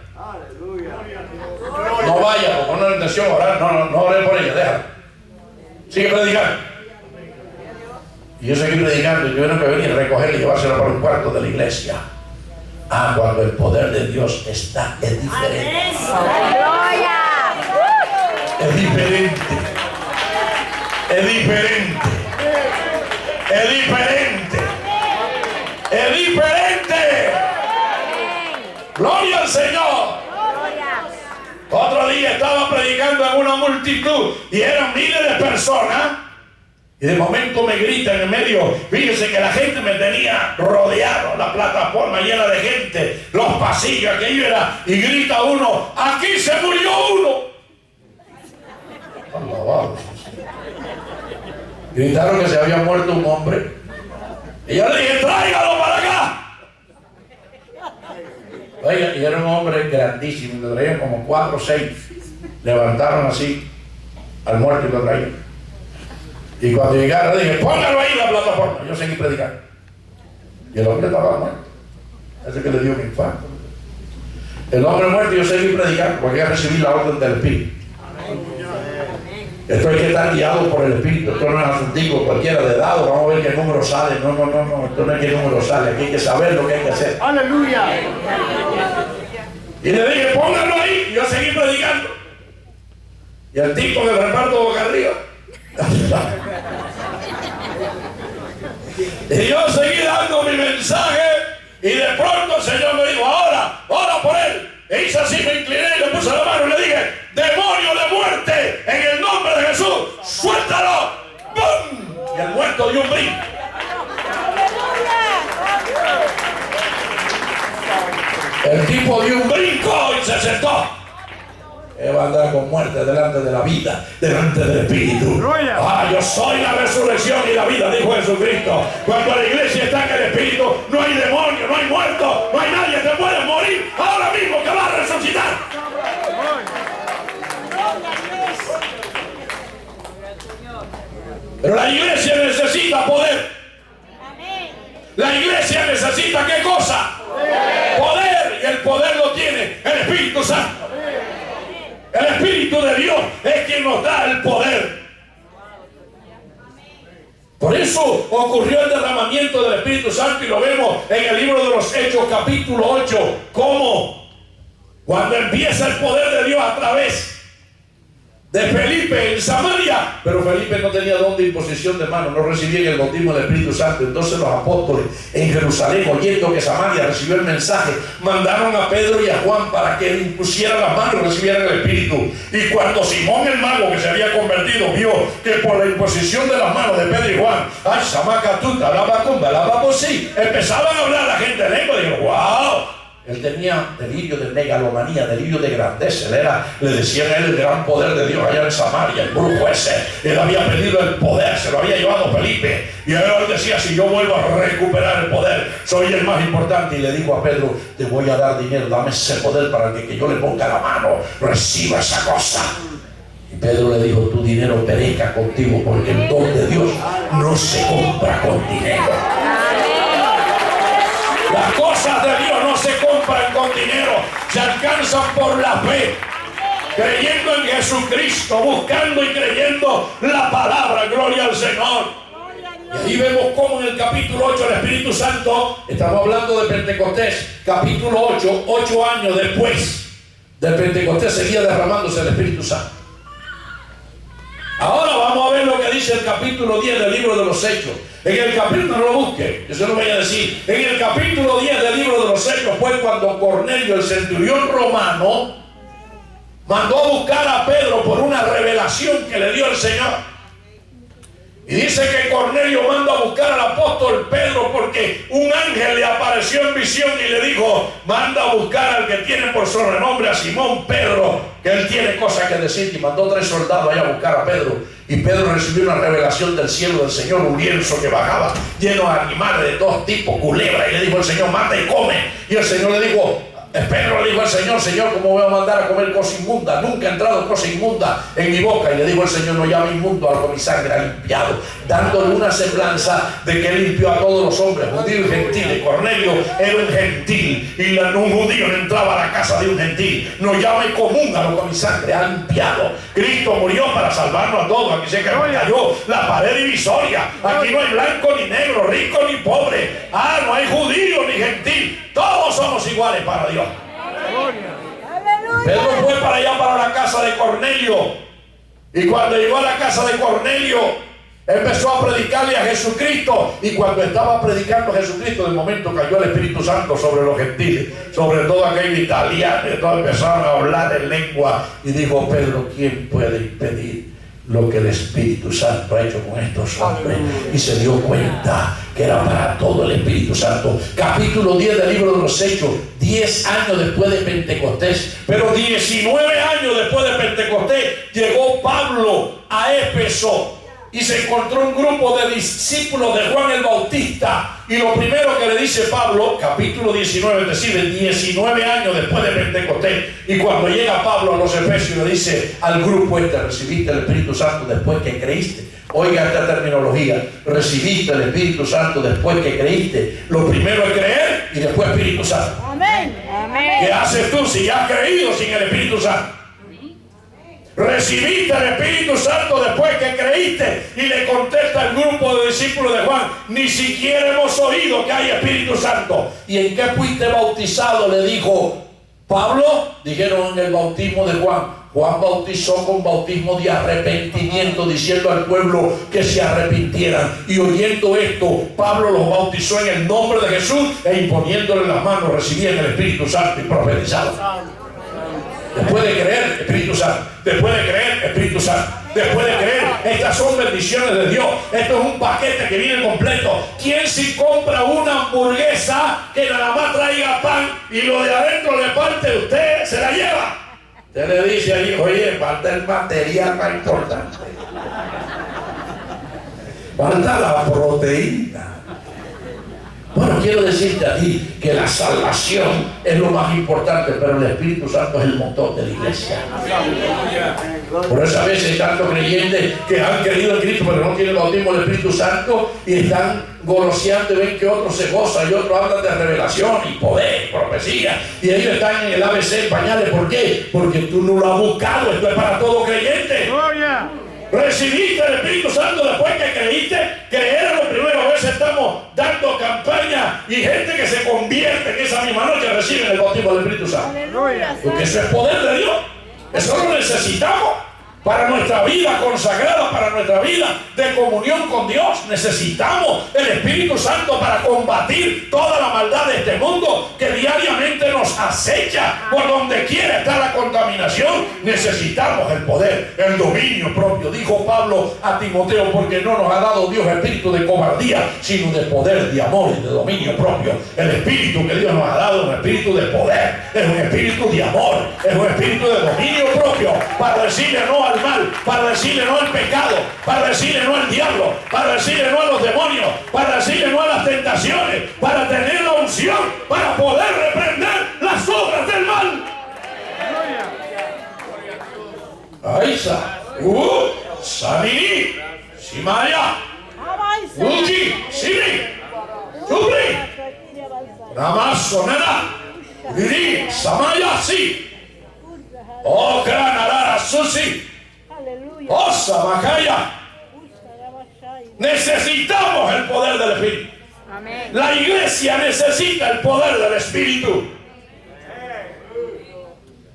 No vaya, porque no es intención orar. No oré por ella, déjala. Sigue predicando. Y yo seguí predicando y tuvieron que venir a recogerle y llevárselo para un cuarto de la iglesia. Cuando el poder de Dios está, es diferente. Es diferente. Es diferente. Es diferente. Es diferente. Gloria al Señor. Otro día estaba predicando en una multitud y eran miles de personas. Y de momento me gritan en medio, fíjense que la gente me tenía rodeado, la plataforma llena de gente, los pasillos, aquello era, y grita uno, aquí se murió uno. Alabado. Gritaron que se había muerto un hombre. Y yo le dije, tráigalo para acá. Oiga, y era un hombre grandísimo, le traían como 4 o 6. Levantaron así al muerto y lo traían. Y cuando llegaron, dije, póngalo ahí en la plataforma. Yo seguí predicando. Y el hombre estaba muerto. Ese que le dio un infarto. El hombre muerto, yo seguí predicando porque ya recibí la orden del Espíritu. Esto hay que estar guiado por el Espíritu. Esto no es asuntico cualquiera de dado. Vamos a ver qué número sale. No. Esto no es qué número sale. Aquí hay que saber lo que hay que hacer. ¡Aleluya! Y le dije, póngalo ahí. Y yo seguí predicando. Y el tipo me reparto boca arriba. Y yo seguí dando mi mensaje. Y de pronto el Señor me dijo, ahora, ora por él. E hice así, me incliné y le puse la mano y le dije, demonio de muerte, en el nombre de Jesús, suéltalo. ¡Bum! Y el muerto dio un brinco. El tipo dio un brinco y se sentó. Él va a andar con muerte delante de la vida, delante del Espíritu. Yo soy la resurrección y la vida, dijo Jesucristo. Cuando la iglesia está en el Espíritu, no hay demonio, no hay muerto, no hay nadie que puede morir ahora mismo que va a resucitar. Pero la iglesia necesita poder. La iglesia necesita ¿qué cosa? Poder. Y el poder lo tiene el Espíritu Santo. El Espíritu de Dios es quien nos da el poder. Por eso ocurrió el derramamiento del Espíritu Santo y lo vemos en el libro de los Hechos capítulo 8. ¿Cómo? Cuando empieza el poder de Dios a través de Felipe en Samaria, pero Felipe no tenía don de imposición de manos, no recibía el bautismo del Espíritu Santo. Entonces los apóstoles en Jerusalén, oyendo que Samaria recibió el mensaje, mandaron a Pedro y a Juan para que impusieran las manos y recibieran el Espíritu. Y cuando Simón el mago, que se había convertido, vio que por la imposición de las manos de Pedro y Juan, empezaban a hablar la gente de lengua, y dijo, wow. Él tenía delirio de megalomanía, delirio de grandeza. Le decían a él el gran poder de Dios allá en Samaria, el brujo ese. Él había pedido el poder, se lo había llevado Felipe. Y él decía, si yo vuelvo a recuperar el poder, soy el más importante. Y le dijo a Pedro, te voy a dar dinero, dame ese poder para que yo le ponga la mano, reciba esa cosa. Y Pedro le dijo, tu dinero perezca contigo, porque el don de Dios no se compra con dinero. Las cosas de Dios no se compran con dinero, se alcanzan por la fe, creyendo en Jesucristo, buscando y creyendo la palabra. Gloria al Señor. Y ahí vemos cómo en el capítulo 8 el Espíritu Santo, estamos hablando de Pentecostés, capítulo 8, 8 años después del Pentecostés seguía derramándose el Espíritu Santo. Ahora vamos a ver lo que dice el capítulo 10 del libro de los Hechos. En el capítulo, no lo busque, yo se lo voy a decir. En el capítulo 10 del libro de los Hechos fue cuando Cornelio, el centurión romano, mandó a buscar a Pedro por una revelación que le dio el Señor. Y dice que Cornelio manda a buscar al apóstol Pedro porque un ángel le apareció en visión y le dijo, manda a buscar al que tiene por sobrenombre a Simón Pedro, que él tiene cosas que decir. Y mandó 3 soldados allá a buscar a Pedro. Y Pedro recibió una revelación del cielo del Señor, un lienzo que bajaba lleno de animales de todos tipos, culebra. Y le dijo el Señor, mata y come. Y el Señor le dijo, Pedro le dijo al Señor: Señor, ¿cómo voy a mandar a comer cosa inmunda? Nunca ha entrado cosa inmunda en mi boca. Y le dijo el Señor: no llame inmundo algo, mi sangre ha limpiado, dándole una semblanza de que limpió a todos los hombres, judíos y gentiles. Cornelio era un gentil, y un judío no entraba a la casa de un gentil. No llame común a lo que mi sangre ha limpiado. Cristo murió para salvarnos a todos. Aquí se cayó la pared divisoria. Aquí no hay blanco ni negro, rico ni pobre. No hay judío ni gentil. Todos somos iguales para Dios. Pedro fue para allá, para la casa de Cornelio. Y cuando llegó a la casa de Cornelio, empezó a predicarle a Jesucristo. Y cuando estaba predicando a Jesucristo, de momento cayó el Espíritu Santo sobre los gentiles, sobre todo aquel italiano. Y todos empezaron a hablar en lengua. Y dijo Pedro: ¿quién puede impedir lo que el Espíritu Santo ha hecho con estos hombres? Y se dio cuenta que era para todo el Espíritu Santo. Capítulo 10 del libro de los Hechos. 10 años después de Pentecostés, pero 19 años después de Pentecostés, llegó Pablo a Éfeso y se encontró un grupo de discípulos de Juan el Bautista. Y lo primero que le dice Pablo, capítulo 19, es decir, 19 años después de Pentecostés, y cuando llega Pablo a los Efesios, le dice al grupo recibiste el Espíritu Santo después que creíste. Oiga esta terminología: recibiste el Espíritu Santo después que creíste. Lo primero es creer y después Espíritu Santo. Amén. Amén. ¿Qué haces tú si ya has creído sin el Espíritu Santo? Recibiste el Espíritu Santo después que creíste. Y le contesta el grupo de discípulos de Juan: ni siquiera hemos oído que hay Espíritu Santo. ¿Y en qué fuiste bautizado?, le dijo Pablo. Dijeron: en el bautismo de Juan. Juan bautizó con bautismo de arrepentimiento, diciendo al pueblo que se arrepintieran. Y oyendo esto, Pablo los bautizó en el nombre de Jesús, e imponiéndole las manos recibían el Espíritu Santo y profetizaban. Después de creer, Espíritu Santo. Después de creer, Espíritu Santo. Después de creer, estas son bendiciones de Dios. Esto es un paquete que viene completo. ¿Quién si compra una hamburguesa que nada más traiga pan y lo de adentro le parte, usted se la lleva? Usted le dice ahí: oye, falta el material más importante, falta la proteína. Bueno, quiero decirte a ti que la salvación es lo más importante, pero el Espíritu Santo es el motor de la iglesia. Por eso a veces hay tantos creyentes que han creído en Cristo, pero no tienen el bautismo del Espíritu Santo, y están goloseando y ven que otros se gozan y otros hablan de revelación y poder y profecía, y ellos están en el ABC en pañales. ¿Por qué? Porque tú no lo has buscado. Esto es para todo creyente. Recibiste el Espíritu Santo después que creíste. Creer es lo primero. A veces estamos dando campaña y gente que se convierte en esa misma noche reciben el bautismo del Espíritu Santo. Porque eso es poder de Dios. Eso lo necesitamos para nuestra vida consagrada, para nuestra vida de comunión con Dios. Necesitamos el Espíritu Santo para combatir toda la maldad de este mundo que diariamente nos acecha. Por donde quiera está la contaminación. Necesitamos el poder, el dominio propio. Dijo Pablo a Timoteo: porque no nos ha dado Dios espíritu de cobardía, sino de poder, de amor y de dominio propio. El espíritu que Dios nos ha dado es un espíritu de poder, es un espíritu de amor, es un espíritu de dominio propio, para decirle no al mal, para decirle no al pecado, para decirle no al diablo, para decirle no a los demonios, para decirle no a las tentaciones, para tener la unción, para poder reprender las obras del mal. Aisa, Samini, Simaya, Uji, Simi, Subri, Ramasonera, Uri, Samaya, Si, Oh, Granarara, Susi, Oh, Sabacaya. Necesitamos el poder del Espíritu. Amén. La iglesia necesita el poder del Espíritu.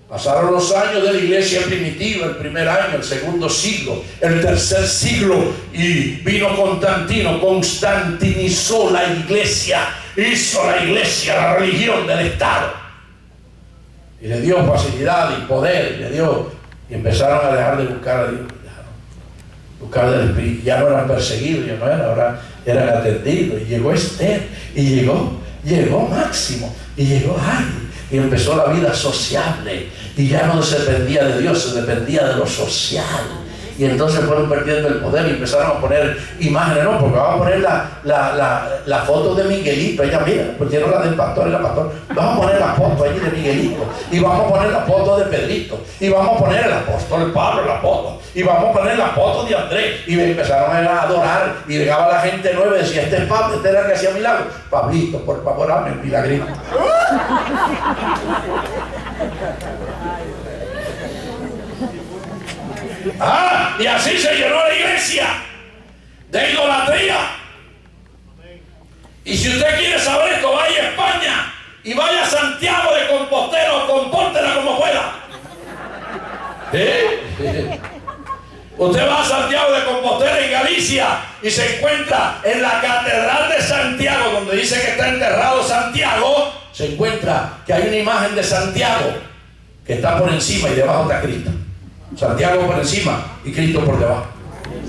Pasaron los años de la iglesia primitiva, el primer año, el segundo siglo, el tercer siglo, y vino Constantino, constantinizó la iglesia, hizo la iglesia la religión del Estado, y le dio facilidad y poder, y le dio, y empezaron a dejar de buscar a Dios, buscar del Espíritu. Ya no eran perseguidos, ya no eran, ahora eran atendidos. Y llegó Esther, y llegó Máximo, y llegó Ay, y empezó la vida sociable, y ya no se dependía de Dios, se dependía de lo social. Y entonces fueron perdiendo el poder y empezaron a poner imágenes, no, porque vamos a poner la foto de Miguelito. Ella, mira, pusieron la del pastor y la pastor. Vamos a poner la foto allí de Miguelito. Y vamos a poner la foto de Pedrito. Y vamos a poner el apóstol Pablo, la foto. Y vamos a poner la foto de Andrés. Y empezaron a adorar. Y llegaba la gente nueva y decía, este es Pablo, este era el que hacía milagros. Pablito, por favor, hazme un milagrito. Y así se llenó la iglesia de idolatría. Y si usted quiere saber esto, vaya a España y vaya a Santiago de Compostela o compórtela como pueda. Usted va a Santiago de Compostela en Galicia y se encuentra en la Catedral de Santiago, donde dice que está enterrado Santiago. Se encuentra que hay una imagen de Santiago que está por encima y debajo está Cristo. Santiago por encima y Cristo por debajo.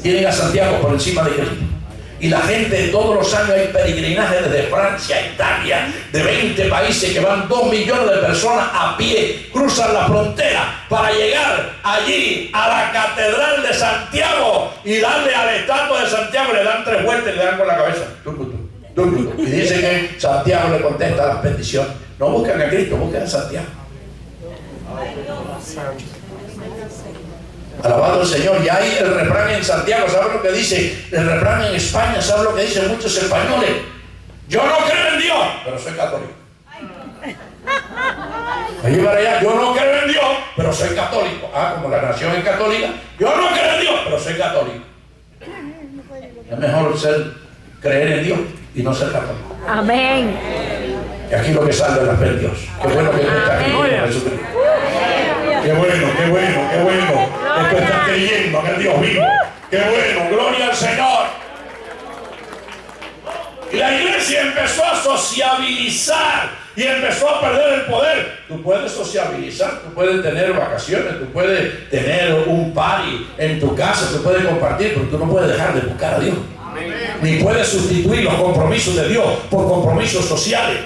Tienen a Santiago por encima de Cristo. Y la gente, todos los años hay peregrinajes desde Francia, Italia, de 20 países, que van 2 millones de personas a pie, cruzan la frontera para llegar allí a la Catedral de Santiago y darle a la estatua de Santiago, le dan 3 vueltas y le dan con la cabeza. Y dice que Santiago le contesta las peticiones. No buscan a Cristo, buscan a Santiago. Alabado el Señor. Y hay el refrán en Santiago, ¿sabe lo que dice? El refrán en España, ¿sabe lo que dicen muchos españoles? Yo no creo en Dios, pero soy católico. Allí para allá, yo no creo en Dios, pero soy católico. Como la nación es católica, yo no creo en Dios, pero soy católico. Es mejor creer en Dios y no ser católico. Amén. Y aquí lo que salve es la fe en Dios. Qué bueno que tú estás aquí en Jesucristo. Qué bueno, qué bueno, qué bueno. Esto está creyendo en el Dios vivo. Qué bueno, gloria al Señor. Y la iglesia empezó a sociabilizar y empezó a perder el poder. Tú puedes sociabilizar, tú puedes tener vacaciones, tú puedes tener un party en tu casa, tú puedes compartir, pero tú no puedes dejar de buscar a Dios. Ni puedes sustituir los compromisos de Dios por compromisos sociales.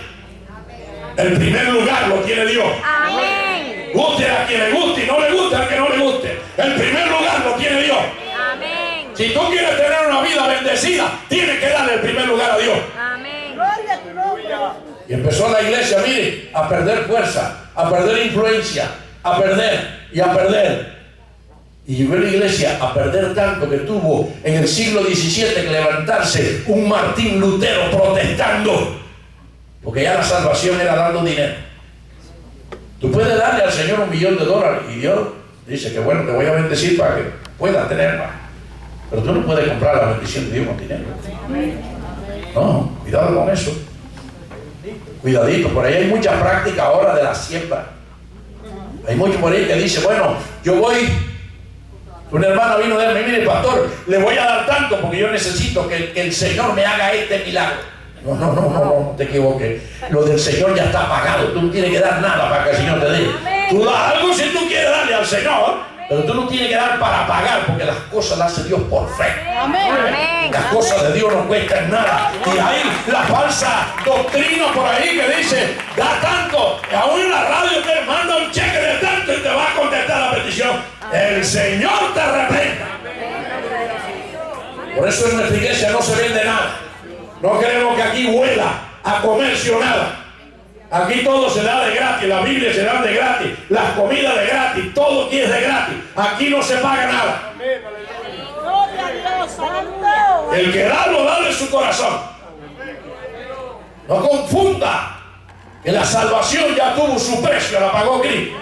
El primer lugar lo tiene Dios. Amén. Guste a quien le guste y no le guste al que no le guste. El primer lugar lo tiene Dios. Amén. Si tú quieres tener una vida bendecida, tienes que darle el primer lugar a Dios. Amén. Gloria a tu nombre. Y empezó la iglesia, mire, a perder fuerza, a perder influencia, a perder y a perder. Y llegó la iglesia a perder tanto que tuvo en el siglo XVII que levantarse un Martín Lutero protestando. Porque ya la salvación era dando dinero. Tú puedes darle al Señor $1 millón y Dios dice que bueno, te voy a bendecir para que puedas tener más. Pero tú no puedes comprar la bendición de Dios con dinero. No, cuidado con eso. Cuidadito, por ahí hay mucha práctica ahora de la siembra. Hay mucho por ahí que dice, bueno, yo voy, una hermana vino a darme, mire pastor, le voy a dar tanto porque yo necesito que el Señor me haga este milagro. No te equivoques. Lo del Señor ya está pagado. Tú no tienes que dar nada para que el Señor te dé. Tú das algo si tú quieres darle al Señor, pero tú no tienes que dar para pagar, porque las cosas las hace Dios por fe. Amén. Las cosas de Dios no cuestan nada. Y hay la falsa doctrina por ahí que dice, da tanto. Y aún en la radio te manda un cheque de tanto y te va a contestar la petición. El Señor te reprenda. Por eso en nuestra iglesia no se vende nada. No queremos que aquí huela a comercio nada. Aquí todo se da de gratis, la Biblia se da de gratis, las comidas de gratis, todo aquí es de gratis. Aquí no se paga nada. El que da lo da de su corazón. No confunda que la salvación ya tuvo su precio, la pagó Cristo.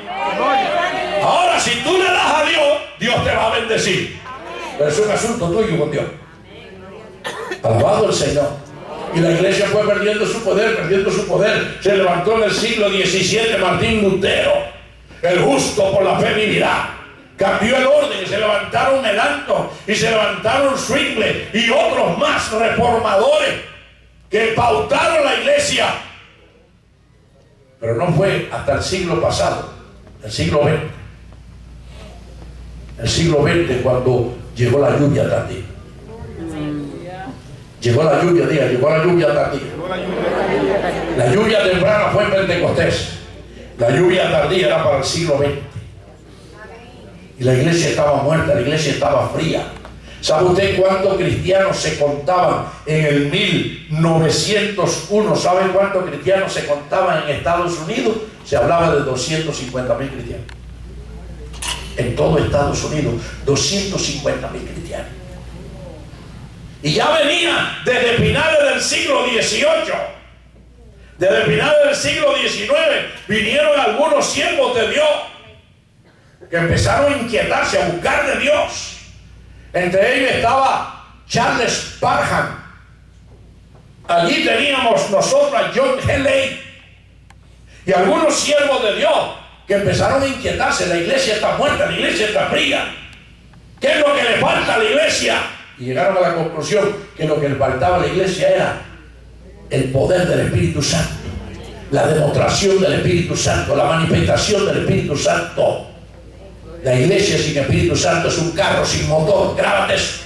Ahora si tú le das a Dios, Dios te va a bendecir. Pero es un asunto tuyo con Dios. Alabado el Señor. Y la iglesia fue perdiendo su poder, perdiendo su poder. Se levantó en el siglo XVII Martín Lutero, el justo por la fe vivirá. Cambió el orden y se levantaron Melanchthon y se levantaron Zwingli y otros más reformadores que pautaron la iglesia. Pero no fue hasta el siglo pasado, el siglo XX. El siglo XX cuando llegó la lluvia tardía. Llegó la lluvia, llegó la lluvia tardía. La lluvia temprana fue en Pentecostés. La lluvia tardía era para el siglo XX. Y la iglesia estaba muerta, la iglesia estaba fría. ¿Sabe usted cuántos cristianos se contaban en el 1901? ¿Sabe cuántos cristianos se contaban en Estados Unidos? Se hablaba de 250,000 cristianos. En todo Estados Unidos, 250,000 cristianos. Y ya venía desde finales del siglo XVIII. Desde finales del siglo XIX vinieron algunos siervos de Dios que empezaron a inquietarse, a buscar de Dios. Entre ellos estaba Charles Parham. Allí teníamos nosotros a John Henley y algunos siervos de Dios que empezaron a inquietarse. La iglesia está muerta, la iglesia está fría. ¿Qué es lo que le falta a la iglesia? Y llegaron a la conclusión que lo que le faltaba a la iglesia era el poder del Espíritu Santo, la demostración del Espíritu Santo, la manifestación del Espíritu Santo. La iglesia sin Espíritu Santo es un carro sin motor. Grábate eso.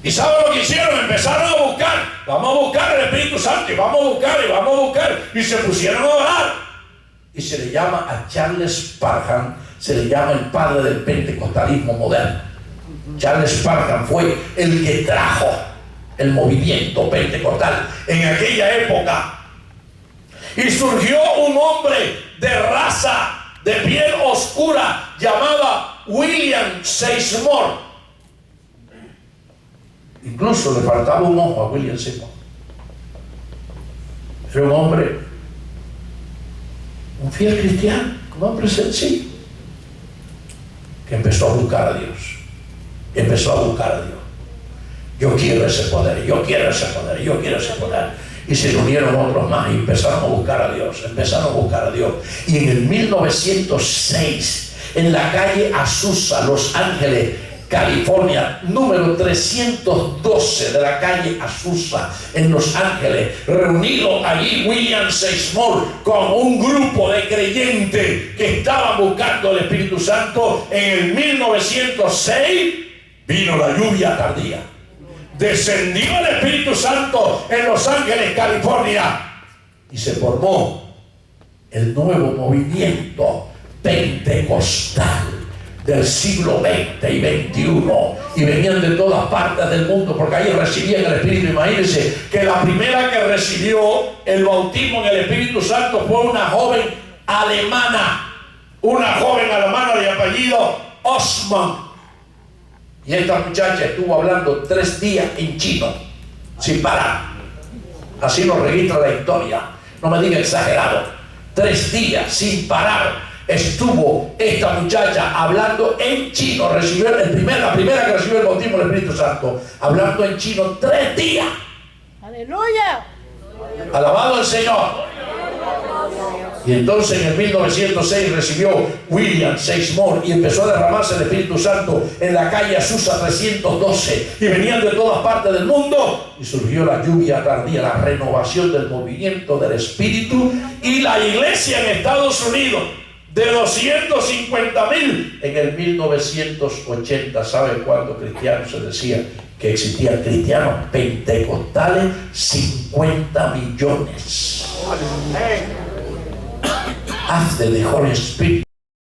¿Y saben lo que hicieron? Empezaron a buscar. Vamos a buscar el Espíritu Santo y vamos a buscar y vamos a buscar. Y se pusieron a orar. Y se le llama a Charles Parham, se le llama el padre del pentecostalismo moderno. Charles Parham fue el que trajo el movimiento pentecostal en aquella época. Y surgió un hombre de raza, de piel oscura, llamado William Seymour. Incluso le faltaba un ojo a William Seymour. Era un hombre, un fiel cristiano, un hombre sencillo, que empezó a buscar a Dios. Empezó a buscar a Dios. Yo quiero ese poder, yo quiero ese poder, yo quiero ese poder. Y se unieron otros más y empezaron a buscar a Dios, empezaron a buscar a Dios. Y en el 1906, en la calle Azusa, Los Ángeles, California, número 312 de la calle Azusa, en Los Ángeles, reunido allí William Seymour con un grupo de creyentes que estaban buscando el Espíritu Santo. En el 1906 vino la lluvia tardía. Descendió el Espíritu Santo en Los Ángeles, California, y se formó el nuevo movimiento pentecostal del siglo XX y XXI, y venían de todas partes del mundo porque ahí recibían el Espíritu. Imagínense que la primera que recibió el bautismo en el Espíritu Santo fue una joven alemana de apellido Osman. Y esta muchacha estuvo hablando 3 días en chino, sin parar. Así nos registra la historia. No me diga exagerado. 3 días sin parar estuvo esta muchacha hablando en chino. Recibió la primera que recibió el bautismo del Espíritu Santo, hablando en chino 3 días. ¡Aleluya! Alabado el Señor. Y entonces en el 1906 recibió William Seymour y empezó a derramarse el Espíritu Santo en la calle Azusa 312, y venían de todas partes del mundo, y surgió la lluvia tardía, la renovación del movimiento del Espíritu. Y la iglesia en Estados Unidos, de 250,000, en el 1980, ¿saben cuántos cristianos se decía que existían cristianos pentecostales? 50 millones. After the Holy Spirit